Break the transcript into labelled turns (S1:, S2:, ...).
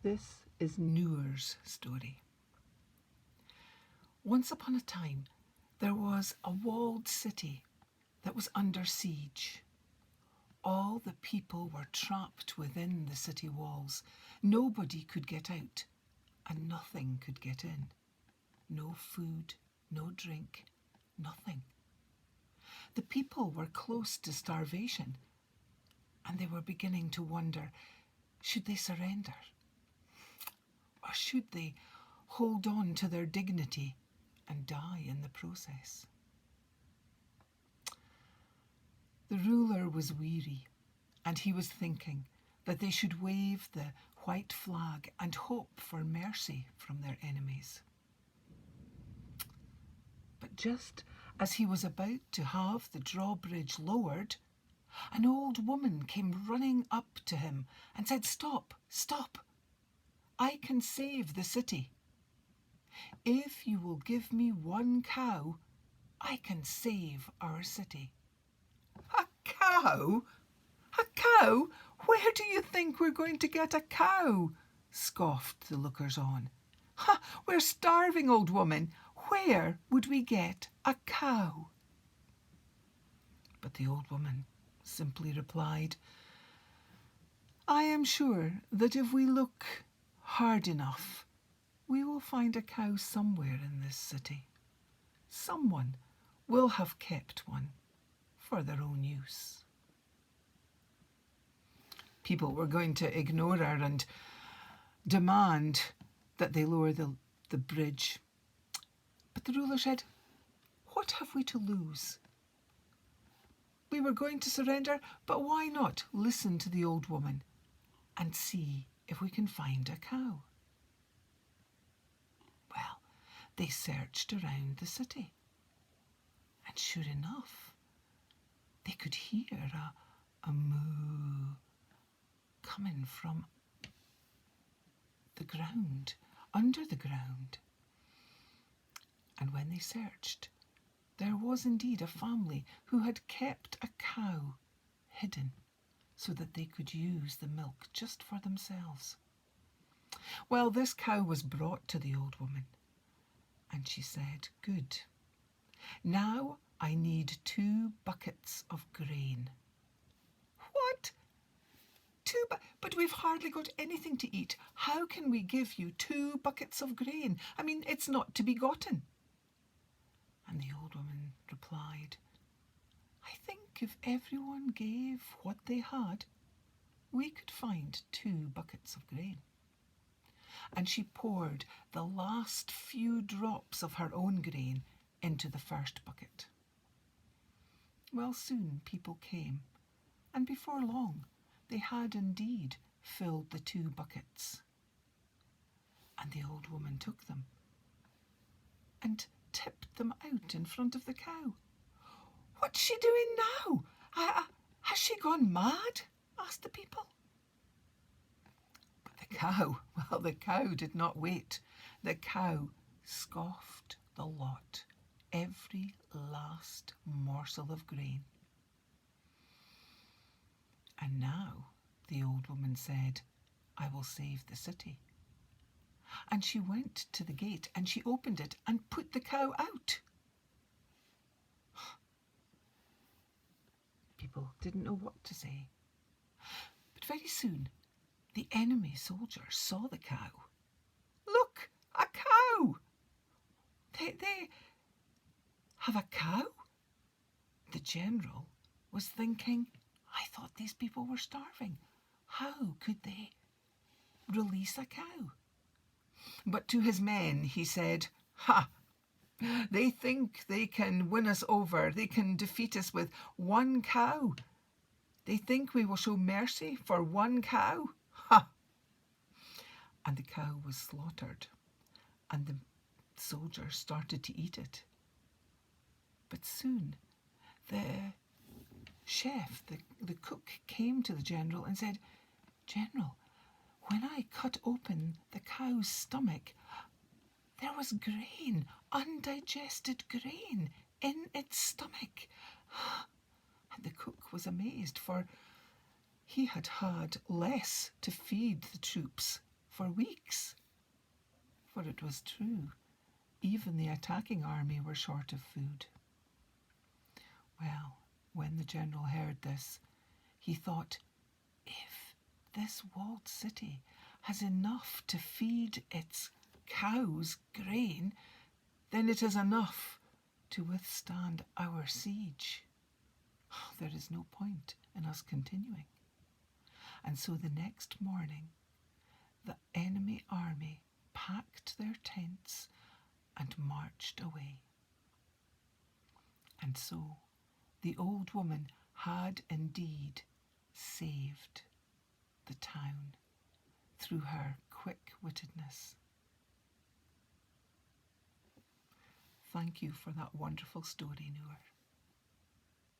S1: This is Nour's story. Once upon a time, there was a walled city that was under siege. All the people were trapped within the city walls. Nobody could get out, and nothing could get in. No food, no drink, nothing. The people were close to starvation, and they were beginning to wonder, should they surrender? Or should they hold on to their dignity and die in the process? The ruler was weary, and he was thinking that they should wave the white flag and hope for mercy from their enemies. But just as he was about to have the drawbridge lowered, an old woman came running up to him and said, "Stop, stop! I can save the city. If you will give me one cow, I can save our city." "A cow? A cow? Where do you think we're going to get a cow?" scoffed the lookers-on. "Ha! We're starving, old woman. Where would we get a cow?" But the old woman simply replied, "I am sure that if we look hard enough, we will find a cow somewhere in this city. Someone will have kept one for their own use." People were going to ignore her and demand that they lower the bridge. But the ruler said, "What have we to lose? We were going to surrender, but why not listen to the old woman and see if we can find a cow?" Well, they searched around the city, and sure enough, they could hear a moo coming from the ground, under the ground. And when they searched, there was indeed a family who had kept a cow hidden so that they could use the milk just for themselves. Well, this cow was brought to the old woman, and she said, "Good. Now I need 2 buckets of grain." "What? But we've hardly got anything to eat. How can we give you 2 buckets of grain? I mean, it's not to be gotten." And the old woman replied, "I think if everyone gave what they had, we could find 2 buckets of grain." And she poured the last few drops of her own grain into the first bucket. Well, soon people came, and before long they had indeed filled the 2 buckets. And the old woman took them and tipped them out in front of the cow. "What's she doing now? Has she gone mad?" asked the people. But the cow did not wait. The cow scoffed the lot, every last morsel of grain. And now the old woman said, "I will save the city." And she went to the gate and she opened it and put the cow out. People didn't know what to say. But very soon the enemy soldiers saw the cow. "Look, a cow! They have a cow?" The general was thinking, "I thought these people were starving. How could they release a cow?" But to his men he said, "Ha! They think they can win us over. They can defeat us with 1 cow. They think we will show mercy for 1 cow. Ha!" And the cow was slaughtered, and the soldiers started to eat it. But soon the chef, the cook, came to the general and said, "General, when I cut open the cow's stomach, there was grain, undigested grain, in its stomach." And the cook was amazed, for he had had less to feed the troops for weeks. For it was true, even the attacking army were short of food. Well, when the general heard this, he thought, if this walled city has enough to feed its cows grain, then it is enough to withstand our siege. There is no point in us continuing. And so the next morning, the enemy army packed their tents and marched away. And so the old woman had indeed saved the town through her quick-wittedness. Thank you for that wonderful story, Nour.